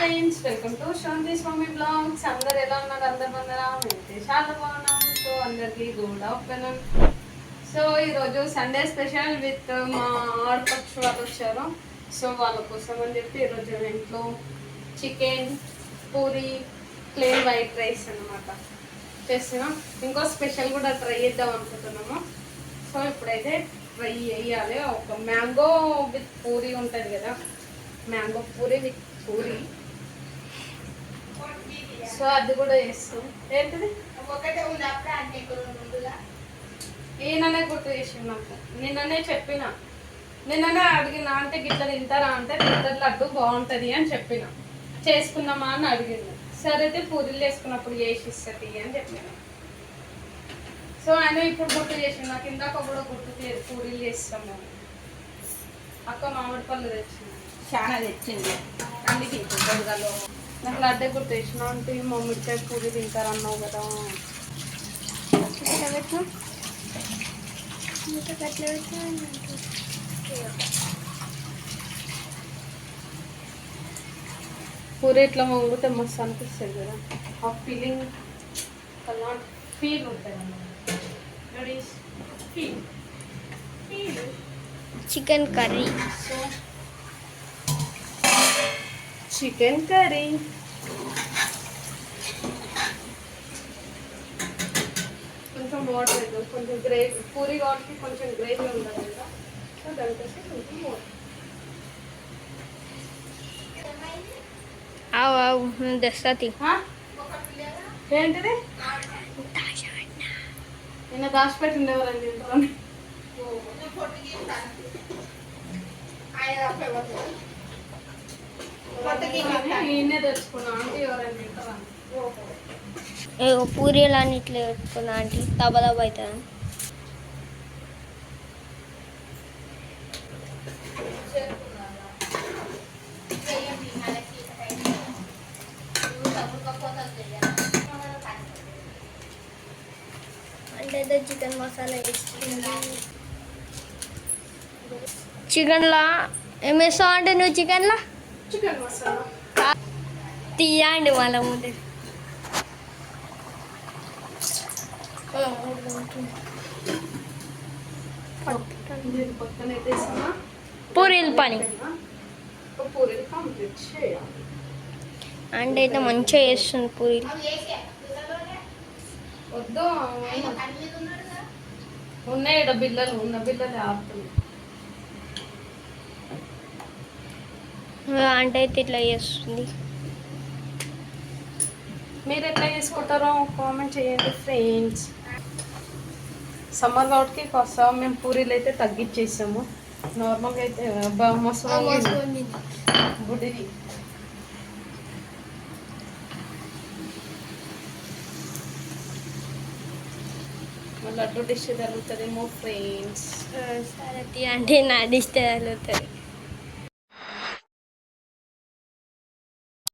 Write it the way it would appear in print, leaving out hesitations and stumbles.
Friends, welcome to Shanti Swami blogs. అందరు ఎలా ఉన్నారు? అందరు అందరా మేమైతే చాలా బాగున్నాం. సో అందరికి గుడ్ ఆఫ్టర్నూన్. సో ఈరోజు సండే స్పెషల్ విత్ మా ఆడపక్ష వాళ్ళు వచ్చారు. సో వాళ్ళ కోసం అని చెప్పి ఈరోజు ఇంట్లో chicken, puri, plain white rice అనమాట చేస్తున్నాం. ఇంకో స్పెషల్ కూడా ట్రై చేద్దాం అనుకుంటున్నాము. సో ఇప్పుడైతే ట్రై చేయాలి. ఒక మ్యాంగో విత్ పూరి ఉంటుంది కదా, mango puri with puri. So అది కూడా చేస్తాం. ఏంటిది ఒకటే ఉంది అప్పుడే అంటే ముందుగా ఈయననే గుర్తు చేసింది నాకు. నిన్ననే చెప్పిన, నిన్ననే అడిగిన అంటే గిట్ల తింటారా అంటే తింటారు, లడ్డు బాగుంటుంది అని చెప్పిన. చేసుకుందామా అని అడిగింది. సరే అయితే పూరీలు వేసుకున్నప్పుడు చేసి ఇస్తుంది అని చెప్పిన. సో ఆయన ఇప్పుడు గుర్తు చేసింది నాకు. ఇందాక కూడా గుర్తు పూరీలు చేస్తాము. అక్క మామిడి పళ్ళు తెచ్చింది, చాలా తెచ్చింది. అందుకే పొద్దుగాలో నాకు లడ్డే గుర్తు చేసిన. అంటే మామిడికాయ పూరి తింటారన్నావు కదా. పూరి ఇట్లా వంగితే మస్తు అనిపిస్తుంది కదా. ఆ ఫీలింగ్ అలాంటి ఫీల్ ఉంటుంది అన్నమాట. Chicken curry. So chicken curry కొంచెం వాటర్ వేద్దాం. కొంచెం గ్రేవీ, పూరి కాబట్టి కొంచెం గ్రేవీ ఉండాలి కదా. సో దానికోసం కొంచెం వాటర్. ఆవు ఆవు దస్తీ ఏంటిది నిన్న దాచిపెట్టింది ఎవరని తింటారని. ఈయనే తెచ్చుకున్నా అంటే ఎవరైనా తింటారని. పూరీలు అని ఇట్లా పెట్టుకున్నా అంటే దబ దబ అవుతుంది. అంటే చికెన్ మసాలా చికెన్లా ఏం వేస్తావు అంటే నువ్వు చికెన్లా చికెన్ మసాలా తీయండి మళ్ళీ ముందు. పక్కన పెట్టేసామా పూరీలు పని పూరీలు కంప్లీట్ చేయాలి. అంటే అయితే మంచిగా చేస్తుంది పూరీలు. వద్దు ఉన్నాయి ఇక్కడ బిల్లలు, ఉన్న బిల్లలు ఆపుతుంది. అంటే అయితే ఇట్లా చేస్తుంది. మీరు ఎట్లా చేసుకుంటారో కామెంట్ చేయండి ఫ్రెండ్స్. సమ్మర్ కాబట్టి కాస్త మేము పూరీలు అయితే తగ్గించేసాము. నార్మల్గా అయితే మస్తు గుడిది. లడ్డు డిష్ జరుగుతుందేమో ఫ్రెండ్స్. సరే అంటే నా డిష్ జరుగుతుంది.